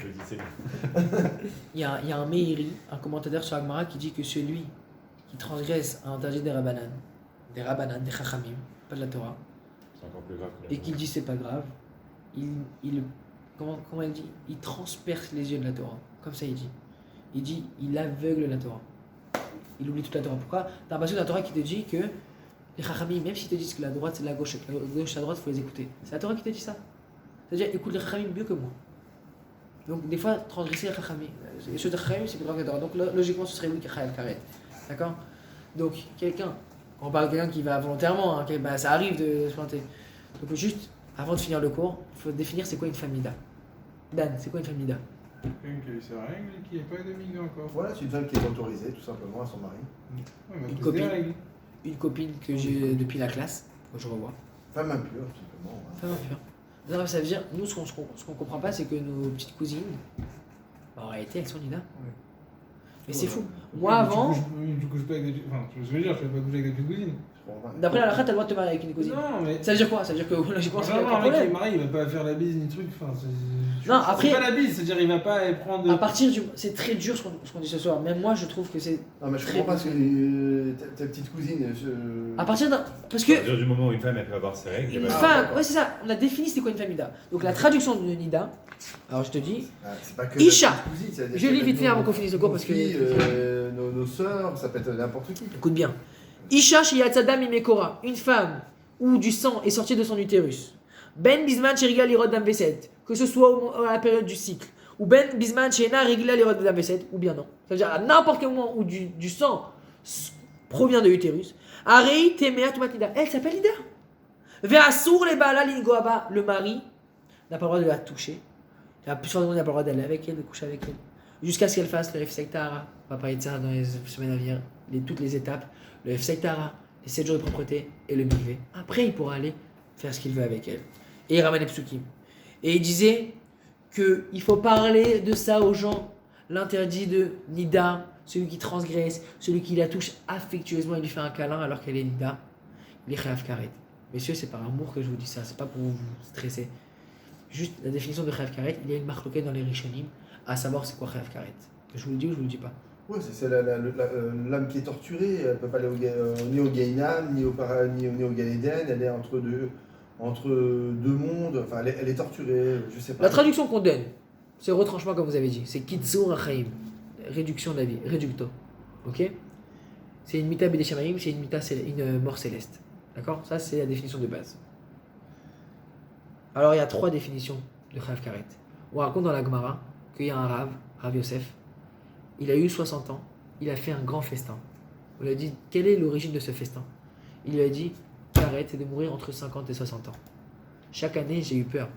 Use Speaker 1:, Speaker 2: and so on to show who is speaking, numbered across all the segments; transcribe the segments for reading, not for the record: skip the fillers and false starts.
Speaker 1: je le dis, c'est bien.
Speaker 2: Il y a un Meiri, un commentateur sur Agmara, qui dit que celui qui transgresse un interdit des Rabbanan, des Chachamim, pas de la Torah,
Speaker 1: C'est encore plus grave que la
Speaker 2: et qu'il dit c'est pas grave, comment il dit, il transperce les yeux de la Torah. Comme ça il dit. Il dit, il aveugle la Torah. Il oublie toute la Torah. Pourquoi? T'as un passage de la Torah qui te dit que les Chachamim, même s'ils te disent que la droite c'est la gauche, que la gauche c'est la droite, il faut les écouter. C'est la Torah qui te dit ça. C'est-à-dire, écoute les Chachamim mieux que moi. Donc, des fois, transgresser les Chachamim. Les choses de Chachamim, c'est plus grave que la Torah. Donc, logiquement, ce serait oui qui Chayav Karet. D'accord? Donc, quand on parle de quelqu'un qui va volontairement, hein, ça arrive de se planter. Donc, juste, avant de finir le cours, il faut définir c'est quoi une famille d'A. Dan, c'est quoi une famille d'A?
Speaker 3: Quelqu'un qui a eu sa règle et qui n'est pas demi encore.
Speaker 4: Voilà, c'est une femme qui est autorisée tout simplement à son mari.
Speaker 3: Ouais, mais
Speaker 2: Une
Speaker 3: à cause
Speaker 2: copine.
Speaker 3: des règles.
Speaker 2: Une copine que j'ai depuis la classe, que je revois.
Speaker 4: Femme impure, tout simplement. Hein.
Speaker 2: Femme impure. Non, ça veut dire, nous, ce qu'on comprend pas, c'est que nos petites cousines, en réalité, elles sont Nida. Mais c'est fou. Moi, avant,
Speaker 3: Tu couches pas avec des. Enfin, je veux dire, je vais pas coucher avec des petites cousines.
Speaker 2: d'après la halakha, t'as le droit de te marier avec une cousine.
Speaker 3: Non, mais.
Speaker 2: Ça veut dire quoi? Ça veut dire que logiquement, c'est
Speaker 3: Vraiment,
Speaker 2: pas un
Speaker 3: un mec qui est
Speaker 2: problème.
Speaker 3: marié, il va pas faire la bise ni truc. Enfin,
Speaker 2: Non, après-
Speaker 3: C'est pas la bise, c'est-à-dire il va pas prendre.
Speaker 2: À partir du. C'est très dur ce qu'on dit ce soir. Même moi, je trouve que c'est.
Speaker 4: Non, mais je
Speaker 2: Très
Speaker 4: comprends pas
Speaker 2: bon.
Speaker 4: parce que ta petite cousine.
Speaker 2: À partir d'un. Parce
Speaker 1: À
Speaker 2: que.
Speaker 1: partir du moment où une femme elle peut avoir ses règles,
Speaker 2: Une
Speaker 1: bah,
Speaker 2: femme. Ouais, c'est ça. On a défini c'était quoi une famille Nida. Donc la traduction de Nida. Alors je te dis.
Speaker 4: C'est pas que
Speaker 2: Isha.
Speaker 4: ta petite cousine, c'est-à-dire
Speaker 2: Je
Speaker 4: ça
Speaker 2: lis
Speaker 4: peut
Speaker 2: vite
Speaker 4: être
Speaker 2: fait avant
Speaker 4: nos-
Speaker 2: qu'on finisse le cours
Speaker 4: nos
Speaker 2: parce que-
Speaker 4: filles, nos sœurs, ça peut être n'importe qui.
Speaker 2: Écoute bien. Isha Shiyatzadam Imekora. Une femme où du sang est sorti de son utérus. Ben Bisman Sherigal Irod Dam Veset. Que ce soit à la période du cycle. Ou Ben Bisman Shena Regila Irod Dam Veset. Ou bien non. C'est-à-dire à n'importe quel moment où du sang provient de l'utérus. Arei Temea Tumatida. Elle s'appelle Ida. Ve'asur le Baala Lingoaba. Le mari n'a pas le droit de la toucher. Il n'a pas le droit d'aller avec elle, de coucher avec elle. Jusqu'à ce qu'elle fasse le Refsek Tahara. On va parler de ça dans les semaines à venir. Toutes les étapes. Le Refsek Tahara, les 7 jours de propreté et le mikvé. Après, il pourra aller faire ce qu'il veut avec elle. Et il ramène les psukim. Et il disait qu'il faut parler de ça aux gens. L'interdit de Nida, celui qui transgresse, celui qui la touche affectueusement et lui fait un câlin alors qu'elle est Nida. Il est Chayav Karet. Messieurs, c'est par amour que je vous dis ça, c'est pas pour vous stresser. Juste la définition de Chayav Karet, il y a une marque dans les Rishonim, à savoir c'est quoi Chayav Karet. Je vous le dis ou je vous le dis pas.
Speaker 4: Ouais, c'est l'âme qui est torturée, elle peut pas aller ni au Gaïnan, ni au Gan Eden, elle est entre deux mondes, enfin elle est torturée, je sais pas.
Speaker 2: La traduction qu'on donne, c'est retranchement comme vous avez dit, c'est Kitzur Achaim, réduction de la vie, réducto. Ok? C'est une mita b'deshamaim, c'est une mort céleste. D'accord? Ça c'est la définition de base. Alors il y a 3 définitions de Chayav Karet. On raconte dans la Gemara qu'il y a un Rav Yosef, il a eu 60 ans, il a fait un grand festin. On lui a dit, quelle est l'origine de ce festin? Il lui a dit, Karet, c'est de mourir entre 50 et 60 ans. Chaque année, j'ai eu peur.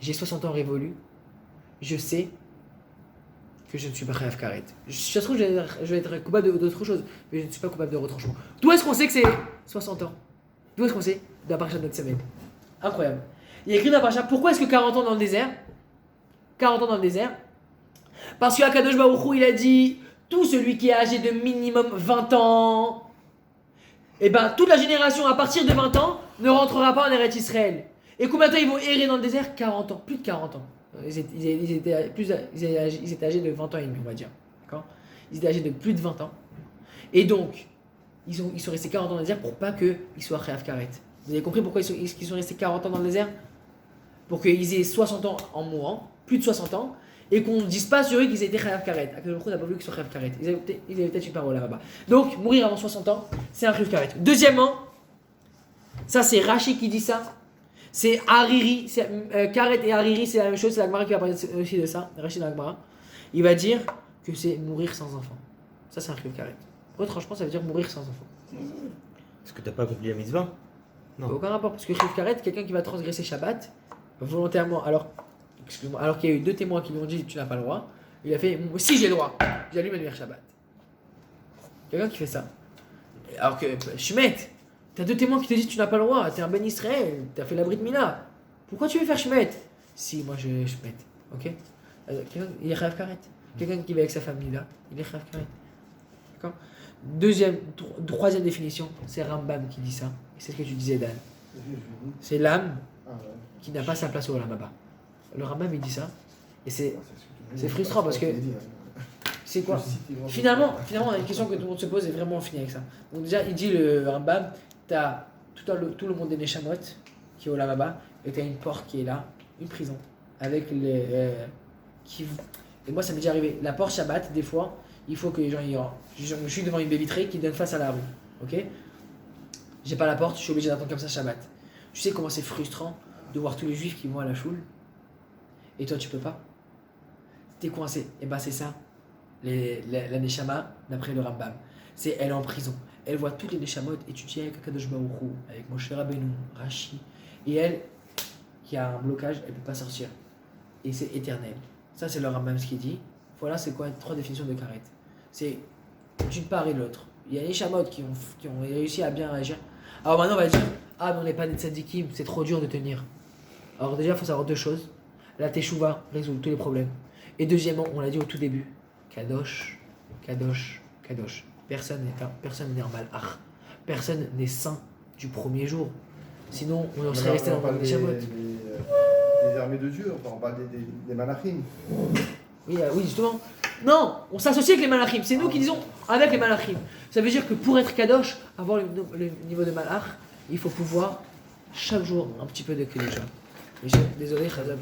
Speaker 2: J'ai 60 ans révolus, je sais que je ne suis pas Chayav Karet. Ça se trouve, je vais être coupable d'autre chose, mais je ne suis pas coupable de retranchement. D'où est-ce qu'on sait que c'est 60 ans? D'où est-ce qu'on sait? De la paracha de notre semaine. Incroyable. Il y a écrit dans la paracha, pourquoi est-ce que 40 ans dans le désert? 40 ans dans le désert. Parce qu'Akadosh Baruch Hu, il a dit, tout celui qui est âgé de minimum 20 ans, et ben toute la génération à partir de 20 ans ne rentrera pas en Eretz Israël. Et combien de temps ils vont errer dans le désert? 40 ans, plus de 40 ans. Ils étaient âgés de 20 ans et demi, on va dire. D'accord? Ils étaient âgés de plus de 20 ans. Et donc, ils sont restés 40 ans dans le désert pour pas qu'ils soient Chayav Karet. Vous avez compris pourquoi ils sont restés 40 ans dans le désert? Pour qu'ils aient 60 ans en mourant, plus de 60 ans, et qu'on ne dise pas sur eux qu'ils étaient Chayav Karet. Akadosh Baruch Hu n'a pas voulu qu'ils soient Chayav Karet. Ils avaient peut-être une parole là-bas. Donc, mourir avant 60 ans, c'est un Chayav Karet. Deuxièmement, ça c'est Rashi qui dit ça. C'est Hariri, Karet et Hariri, c'est la même chose, c'est la Gemara qui va parler aussi de ça, Rashi dans la Gemara. Il va dire que c'est mourir sans enfant. Ça c'est un Chayav Karet. Franchement, ça veut dire mourir sans enfant.
Speaker 5: Parce que t'as pas accompli la mitzvah? Non.
Speaker 2: Aucun rapport, parce que Chayav Karet, quelqu'un qui va transgresser Shabbat, volontairement, alors qu'il y a eu 2 témoins qui lui ont dit tu n'as pas le droit, il a fait si j'ai le droit, j'allume le Shabbat. Quelqu'un qui fait ça. Alors que Shmet, t'as 2 témoins qui te disent tu n'as pas le droit, t'es un Ben Israël, t'as fait la Brit Mila. Pourquoi tu veux faire Shmet? Si, moi je Shmet, ok? Il est Chayav Karet. Quelqu'un qui va avec sa famille là, il est Chayav Karet. D'accord? Troisième définition, c'est Rambam qui dit ça. Et c'est ce que tu disais, Dan. C'est l'âme qui n'a pas sa place au Olam Haba. Le Rambam il dit ça. Et c'est
Speaker 4: ce que
Speaker 2: c'est frustrant parce que- c'est quoi Finalement, une question que tout le monde se pose et vraiment on finit avec ça. Donc déjà, il dit le Rambam, t'as tout le monde des Neshamot qui est au Lamaba et t'as une porte qui est là, une prison avec les et moi ça m'est déjà arrivé. La porte Shabbat, des fois, il faut que les gens y rentrent. Je suis devant une baie vitrée qui donne face à la rue, ok. J'ai pas la porte, je suis obligé d'attendre comme ça Shabbat. Tu sais comment c'est frustrant de voir tous les juifs qui vont à la choule et toi tu peux pas. T'es coincé. Et ben c'est ça. La Neshama, d'après le Rambam, c'est elle est en prison. Elle voit toutes les Neshamot étudier avec Akadosh Baruch Hu, avec Moshe Rabbeinu, Rashi. Et elle, qui a un blocage, elle ne peut pas sortir. Et c'est éternel. Ça, c'est le Rambam ce qu'il dit. Voilà, c'est quoi 3 définitions de Karet. C'est d'une part et de l'autre. Il y a les Neshamot qui ont réussi à bien réagir. Alors maintenant, on va dire, ah, mais on n'est pas des tzadikim, c'est trop dur de tenir. Alors déjà, il faut savoir 2 choses. La Teshuvah résout tous les problèmes. Et deuxièmement, on l'a dit au tout début, Kadosh, Kadosh, Kadosh. Personne n'est en malach. Personne n'est saint du premier jour. Sinon, on serait resté dans le Neshamot.
Speaker 4: Des armées de Dieu, on parle des malachim.
Speaker 2: Oui, oui, justement. Non, on s'associe avec les malachim. C'est nous qui disons avec les malachim. Ça veut dire que pour être Kadosh, avoir le niveau de malach, il faut pouvoir chaque jour un petit peu de Kedusha. Désolé, Chazak.